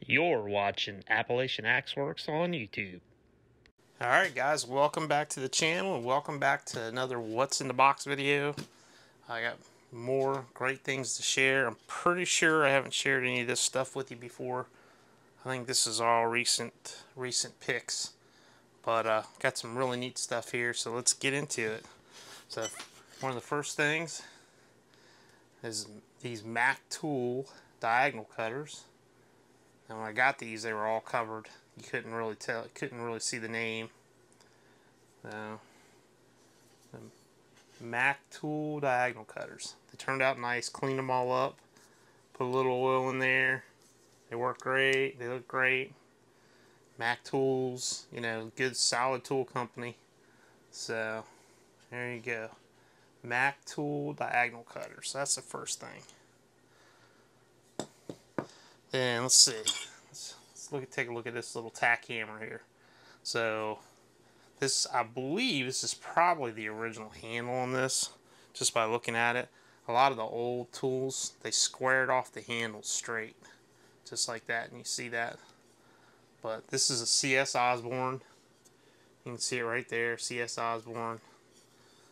You're watching Appalachian Axe Works on YouTube. Alright guys, welcome back to the channel and welcome back to another What's in the Box video. I got more great things to share. I'm pretty sure I haven't shared any of this stuff with you before. I think this is all recent pics. But got some really neat stuff here, so let's get into it. So one of the first things is these Mac Tool diagonal cutters. And when I got these, they were all covered. You couldn't really tell, couldn't really see the name. So, the Mac Tool diagonal cutters. They turned out nice. Cleaned them all up. Put a little oil in there. They work great. They look great. Mac Tools, you know, good solid tool company. So, there you go. Mac Tool diagonal cutters. That's the first thing. Then let's see. Let's take a look at this little tack hammer here. So this, I believe, this is probably the original handle on this, just by looking at it. A lot of the old tools, they squared off the handle straight, just like that, and you see that. But this is a CS Osborne. You can see it right there, CS Osborne.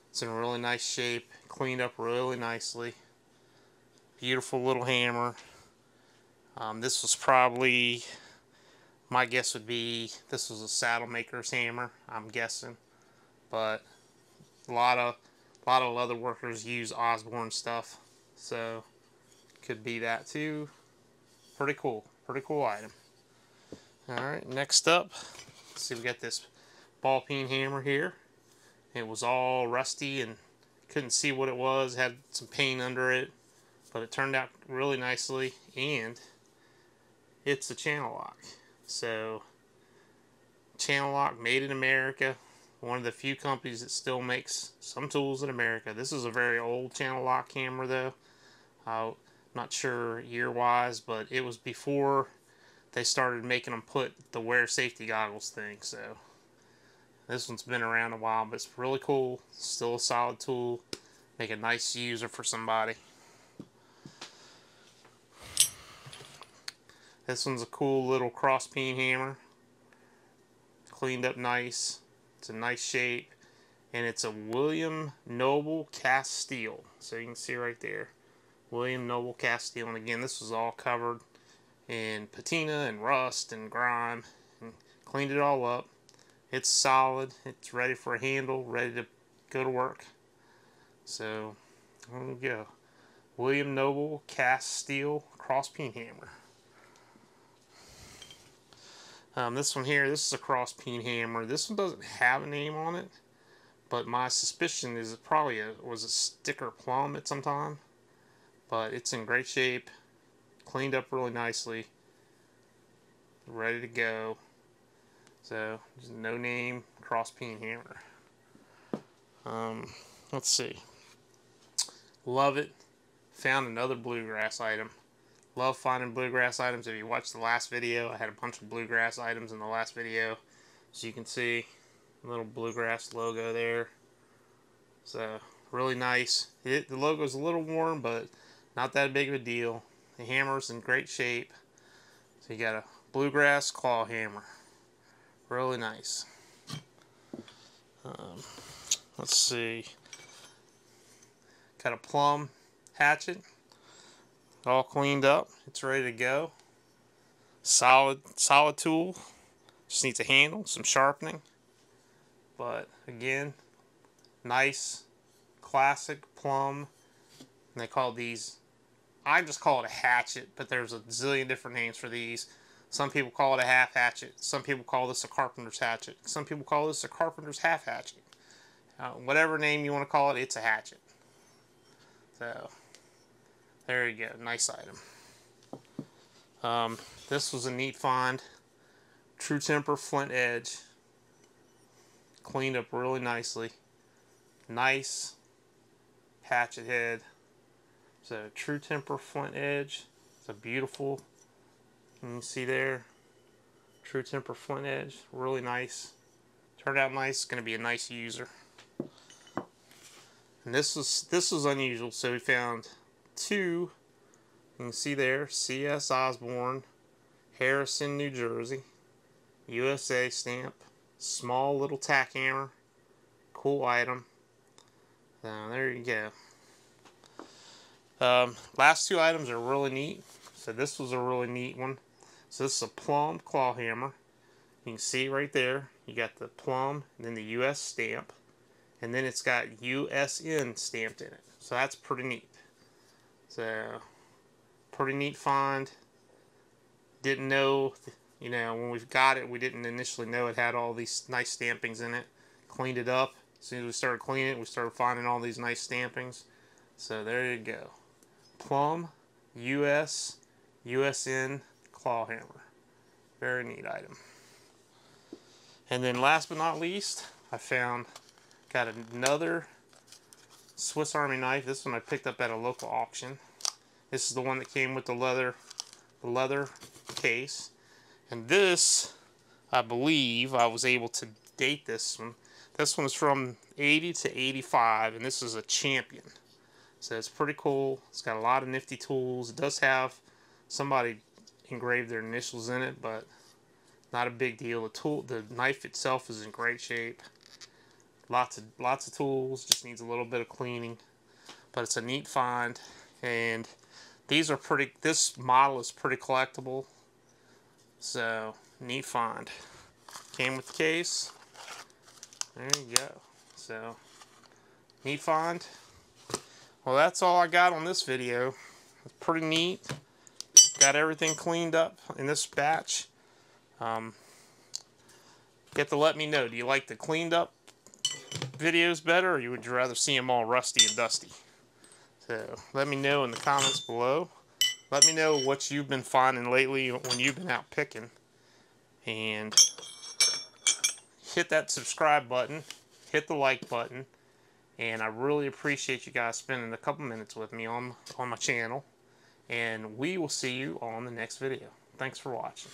It's in really nice shape, cleaned up really nicely. Beautiful little hammer. This was probably, my guess would be, this was a saddle maker's hammer, I'm guessing. But a lot of leather workers use Osborne stuff, so could be that too. Pretty cool item. Alright, next up, let's see, we got this ball peen hammer here. It was all rusty and couldn't see what it was, had some paint under it, but it turned out really nicely, and it's a channel lock. So, channel lock, made in America. One of the few companies that still makes some tools in America. This is a very old channel lock hammer though. Not sure year wise, but it was before they started making them put the wear safety goggles thing. So, this one's been around a while, but it's really cool. Still a solid tool. Make a nice user for somebody. This one's a cool little cross peen hammer. Cleaned up nice. It's a nice shape. And it's a William Noble cast steel. So you can see right there. William Noble cast steel. And again, this was all covered in patina and rust and grime. And cleaned it all up. It's solid. It's ready for a handle. Ready to go to work. So, there we go. William Noble cast steel cross peen hammer. This one here, this is a cross peen hammer. This one doesn't have a name on it, but my suspicion is it probably was a sticker plum at some time. But it's in great shape, cleaned up really nicely, ready to go. So, just no name cross peen hammer. Let's see. Love it. Found another Bluegrass item. Love finding Bluegrass items. If you watched the last video, I had a bunch of Bluegrass items in the last video. So you can see a little Bluegrass logo there. So, really nice. The logo's a little worn, but not that big of a deal. The hammer's in great shape. So you got a Bluegrass claw hammer. Really nice. Let's see. Got a plum hatchet. All cleaned up. It's ready to go. Solid tool. Just needs a handle, some sharpening. But again, nice, classic plum. And they call these, I just call it a hatchet, but there's a zillion different names for these. Some people call it a half hatchet. Some people call this a carpenter's hatchet. Some people call this a carpenter's half hatchet. Whatever name you want to call it, it's a hatchet. So, there you go. Nice item. This was a neat find. True temper flint edge. Cleaned up really nicely. Nice hatchet head. So, true temper flint edge. It's a beautiful, you can see there. True temper flint edge. Really nice. Turned out nice. It's going to be a nice user. And this was unusual. So we found two. You can see there, CS Osborne Harrison, New Jersey, USA stamp, small little tack hammer, cool item. So there you go. Last two items are really neat. So this was a really neat one. So this is a plum claw hammer. You can see right there, you got the plum and then the US stamp. And then it's got USN stamped in it. So that's pretty neat. So, pretty neat find. Didn't know, you know, when we got it, we didn't initially know it had all these nice stampings in it. Cleaned it up. As soon as we started cleaning it, we started finding all these nice stampings. So there you go. Plum, US, USN claw hammer. Very neat item. And then last but not least, I got another Swiss Army knife. This one I picked up at a local auction. This is the one that came with the leather case. And this, I believe, I was able to date this one. This one's from 80 to 85, and this is a Champion. So it's pretty cool. It's got a lot of nifty tools. It does have somebody engraved their initials in it, but not a big deal. The knife itself is in great shape. Lots of tools. Just needs a little bit of cleaning, but it's a neat find. And these are pretty. This model is pretty collectible. So neat find. Came with the case. There you go. So neat find. Well, that's all I got on this video. It's pretty neat. Got everything cleaned up in this batch. You have to let me know. Do you like the cleaned up videos better, or would you rather see them all rusty and dusty? So let me know in the comments below. Let me know what you've been finding lately when you've been out picking. And hit that subscribe button. Hit the like button. And I really appreciate you guys spending a couple minutes with me on my channel. And we will see you on the next video. Thanks for watching.